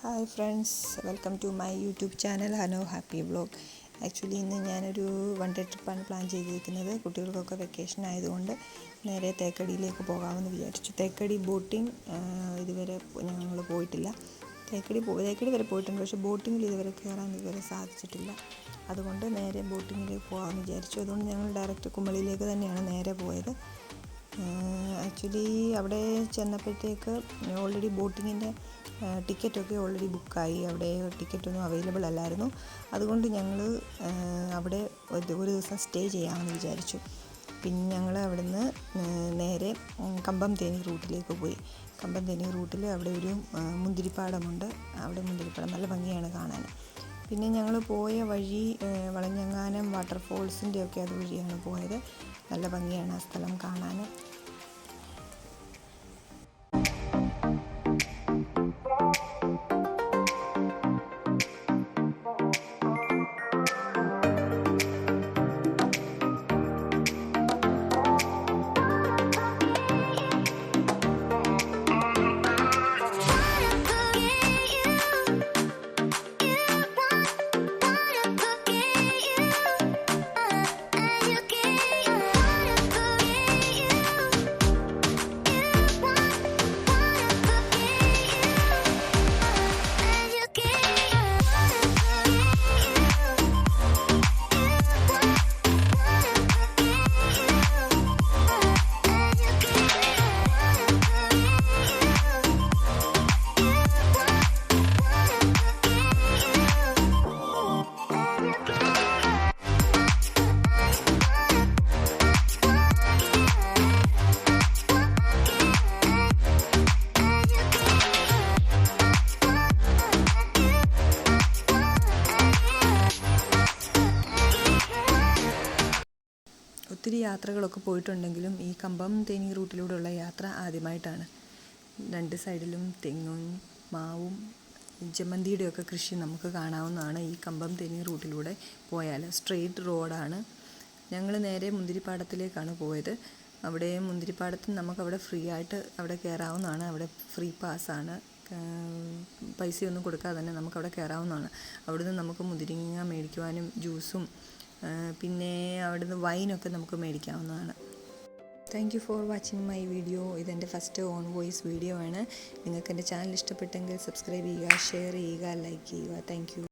Hi friends, welcome to my YouTube channel ഹനോ happy vlog. Actually ഇന്ന് ഞാനൊരു one day ട്രിപ്പാണ് പ്ലാൻ ചെയ്തിരിക്കുന്നത്. കുട്ടികൾക്കൊക്കെ വെക്കേഷൻ ആയതുകൊണ്ട് നേരെ തേക്കടിയിലേക്ക് പോകാമെന്ന് വിചാരിച്ചു. തേക്കടി ബോട്ടിംഗ് ഇതുവരെ ഞങ്ങൾ പോയിട്ടില്ല. തേക്കടി വരെ പോയിട്ടുണ്ട്, പക്ഷേ ബോട്ടിങ്ങിൽ ഇതുവരെ കയറാൻ ഇതുവരെ സാധിച്ചിട്ടില്ല. അതുകൊണ്ട് നേരെ ബോട്ടിങ്ങിലേക്ക് പോകാമെന്ന് വിചാരിച്ചു. അതുകൊണ്ട് ഞങ്ങൾ ഡയറക്റ്റ് കുമളിയിലേക്ക് തന്നെയാണ് നേരെ പോയത്. ആക്ച്വലി അവിടെ ചെന്നപ്പോഴത്തേക്ക് ഓൾറെഡി ബോട്ടിങ്ങിൻ്റെ ടിക്കറ്റൊക്കെ ഓൾറെഡി ബുക്കായി. അവിടെ ടിക്കറ്റൊന്നും അവൈലബിൾ അല്ലായിരുന്നു. അതുകൊണ്ട് ഞങ്ങൾ അവിടെ ഒരു ദിവസം സ്റ്റേ ചെയ്യാമെന്ന് വിചാരിച്ചു. പിന്നെ ഞങ്ങൾ അവിടുന്ന് നേരെ കമ്പം തേനി റൂട്ടിലേക്ക് പോയി. കമ്പം തേനി റൂട്ടിൽ അവിടെ ഒരു മുന്തിരിപ്പാടമുണ്ട്. അവിടെ മുന്തിരിപ്പാടം നല്ല ഭംഗിയാണ് കാണാൻ. പിന്നെ ഞങ്ങൾ പോയ വഴി വളഞ്ഞങ്ങാനം വാട്ടർഫോൾസിൻ്റെ ഒക്കെ അതുവഴിയാണ് പോയത്. നല്ല ഭംഗിയാണ് ആ സ്ഥലം കാണാൻ. ഒത്തിരി യാത്രകളൊക്കെ പോയിട്ടുണ്ടെങ്കിലും ഈ കമ്പം തേനി റൂട്ടിലൂടെയുള്ള യാത്ര ആദ്യമായിട്ടാണ്. രണ്ട് സൈഡിലും തെങ്ങും മാവും ജമന്തിയുടെയൊക്കെ കൃഷി നമുക്ക് കാണാവുന്നതാണ്. ഈ കമ്പം തേനി റൂട്ടിലൂടെ പോയാൽ സ്ട്രെയിറ്റ് റോഡാണ്. ഞങ്ങൾ നേരെ മുന്തിരിപ്പാടത്തിലേക്കാണ് പോയത്. അവിടെ മുന്തിരിപ്പാടത്ത് നമുക്കവിടെ ഫ്രീ ആയിട്ട് അവിടെ കയറാവുന്നതാണ്. അവിടെ ഫ്രീ പാസ്സാണ്. പൈസയൊന്നും കൊടുക്കാതെ തന്നെ നമുക്കവിടെ കയറാവുന്നതാണ്. അവിടുന്ന് നമുക്ക് മുന്തിരിങ്ങ മേടിക്കുവാനും ജ്യൂസും പിന്നെ അവിടുന്ന് വൈനൊക്കെ നമുക്ക് മേടിക്കാവുന്നതാണ്. Thank you for watching my video. ഇതെൻ്റെ ഫസ്റ്റ് ഓൺ വോയിസ് വീഡിയോ ആണ്. നിങ്ങൾക്ക് എൻ്റെ ചാനൽ ഇഷ്ടപ്പെട്ടെങ്കിൽ സബ്സ്ക്രൈബ് ചെയ്യുക, ഷെയർ ചെയ്യുക, ലൈക്ക് ചെയ്യുക. Thank you.